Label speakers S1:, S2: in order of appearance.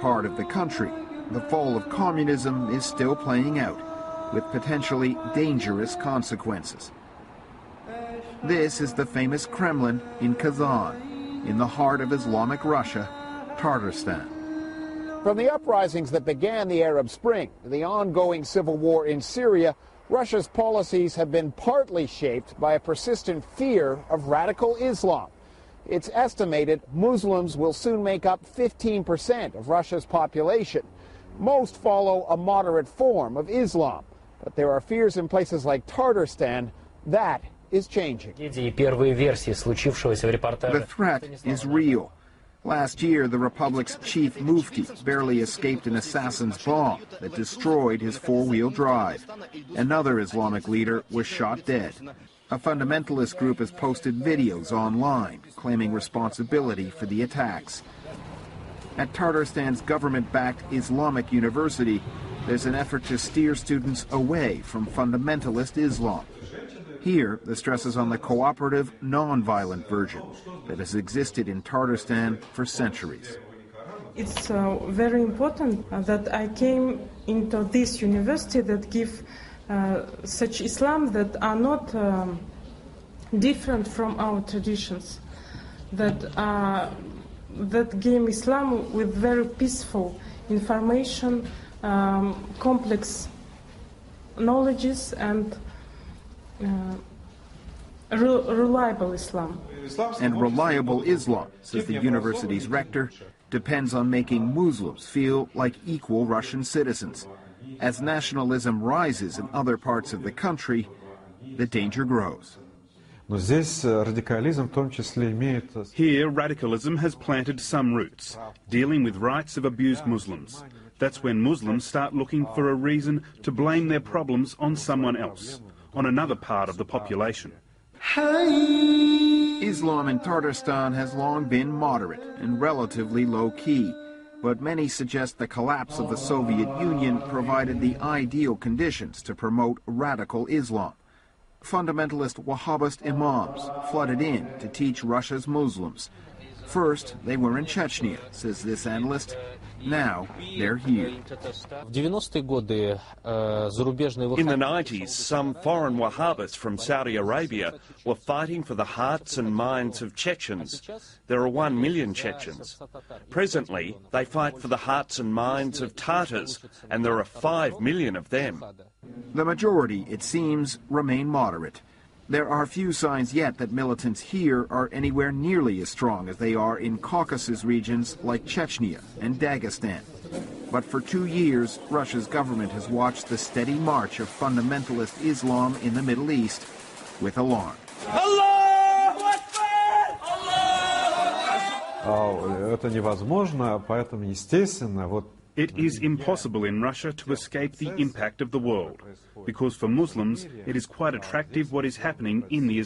S1: part of the country, the fall of communism is still playing out, with potentially dangerous consequences. This is the famous Kremlin in Kazan, in the heart of Islamic Russia, Tatarstan.
S2: From the uprisings that began the Arab Spring to the ongoing civil war in Syria, Russia's policies have been partly shaped by a persistent fear of radical Islam. It's estimated Muslims will soon make up 15% of Russia's population. Most follow a moderate form of Islam, but there are fears in places like Tatarstan that is changing.
S1: The threat is real. Last year, the Republic's chief mufti barely escaped an assassin's bomb that destroyed his four-wheel drive. Another Islamic leader was shot dead. A fundamentalist group has posted videos online claiming responsibility for the attacks. At Tatarstan's government-backed Islamic University, there's an effort to steer students away from fundamentalist Islam. Here, the stress is on the cooperative, non-violent version that has existed in Tatarstan for centuries.
S3: It's very important that I came into this university that give such Islam that are not different from our traditions, that game Islam with very peaceful information, complex knowledges, and reliable Islam.
S1: And reliable Islam, says the university's rector, depends on making Muslims feel like equal Russian citizens. As nationalism rises in other parts of the country, the danger grows.
S4: Here, radicalism has planted some roots, dealing with rights of abused Muslims. That's when Muslims start looking for a reason to blame their problems on someone else, on another part of the population.
S1: Islam in Tatarstan has long been moderate and relatively low-key, but many suggest the collapse of the Soviet Union provided the ideal conditions to promote radical Islam. Fundamentalist Wahhabist imams flooded in to teach Russia's Muslims. First, they were in Chechnya, says this analyst. Now, they're here.
S5: In the 90s, some foreign Wahhabists from Saudi Arabia were fighting for the hearts and minds of Chechens. There are 1 million Chechens. Presently, they fight for the hearts and minds of Tatars, and there are 5 million of them.
S1: The majority, it seems, remain moderate. There are few signs yet that militants here are anywhere nearly as strong as they are in Caucasus regions like Chechnya and Dagestan. But for 2 years, Russia's government has watched the steady march of fundamentalist Islam in the Middle East with alarm.
S4: It is impossible in Russia to escape the impact of the world, because for Muslims it is quite attractive what is happening in the